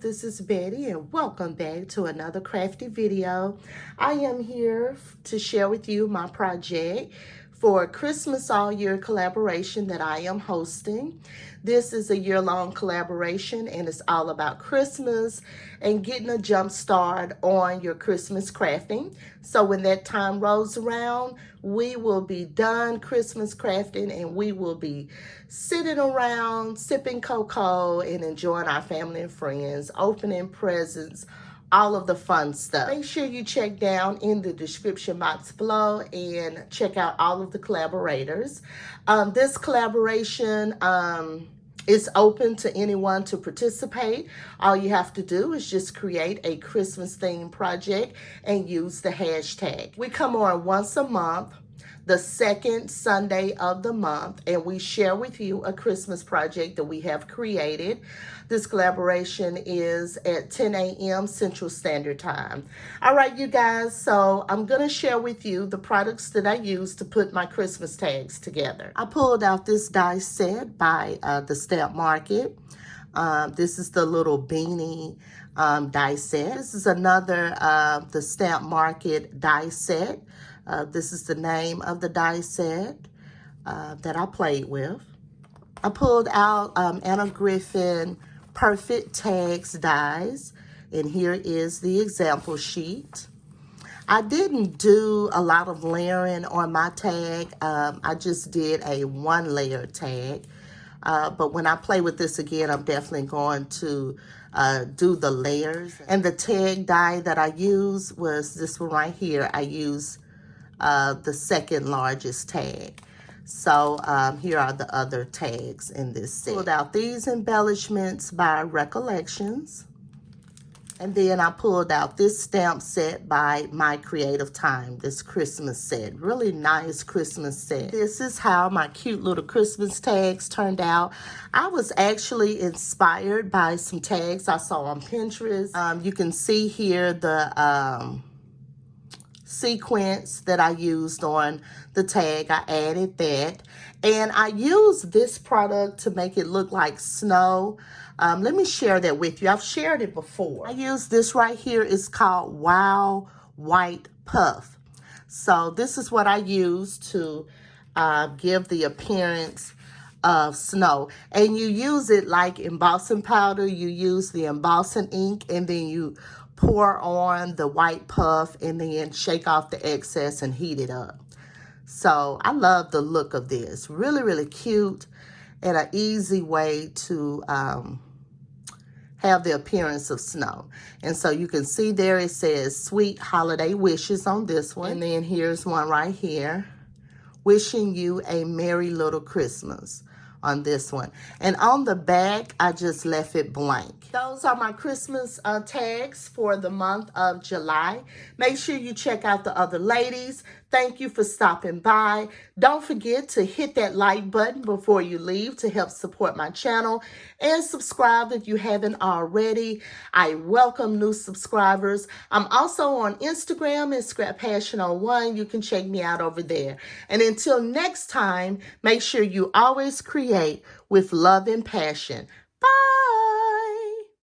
this is Betty and welcome back to another crafty video. I am here to share with you my project for Christmas All Year collaboration that I am hosting. This is a year-long collaboration and it's all about Christmas and getting a jump start on your Christmas crafting. So when that time rolls around, we will be done Christmas crafting and we will be sitting around sipping cocoa and enjoying our family and friends, opening presents, all of the fun stuff. Make sure you check down in the description box below and check out all of the collaborators. This collaboration is open to anyone to participate. All you have to do is just create a Christmas themed project and use the hashtag. We come on once a month, the second Sunday of the month, and we share with you a Christmas project that we have created. This collaboration is at 10 a.m. Central Standard Time. All right, you guys, so I'm going to share with you the products that I use to put my Christmas tags together. I pulled out this die set by the Stamp Market. This is the little Beanie die set. This is another the Stamp Market die set. This is the name of the die set that I played with. I pulled out Anna Griffin Perfect Tags dies, and here is the example sheet. I didn't do a lot of layering on my tag. I just did a one layer tag. But when I play with this again, I'm definitely going to do the layers. And the tag die that I used was this one right here. I used the second largest tag. So here are the other tags in this set. Pulled out these embellishments by Recollections. And then I pulled out this stamp set by My Creative Time, this Christmas set. Really nice Christmas set. This is how my cute little Christmas tags turned out. I was actually inspired by some tags I saw on Pinterest. You can see here the sequence that I used on the tag. I added that, and I used this product to make it look like snow. Let me share that with you. I've shared it before. I used this right here. It's called Wow White Puff. So this is what I use to give the appearance of snow, and you use it like embossing powder. You use the embossing ink, and then you pour on the white puff and then shake off the excess and heat it up. So I love the look of this. Really, really cute and an easy way to have the appearance of snow. And so you can see there it says Sweet Holiday Wishes on this one. And then here's one right here. Wishing you a Merry Little Christmas on this one. And on the back, I just left it blank. Those are my Christmas tags for the month of July. Make sure you check out the other ladies. Thank you for stopping by. Don't forget to hit that like button before you leave to help support my channel, and subscribe if you haven't already. I welcome new subscribers. I'm also on Instagram at ScrapPassion01. You can check me out over there. And until next time, make sure you always create with love and passion. Bye.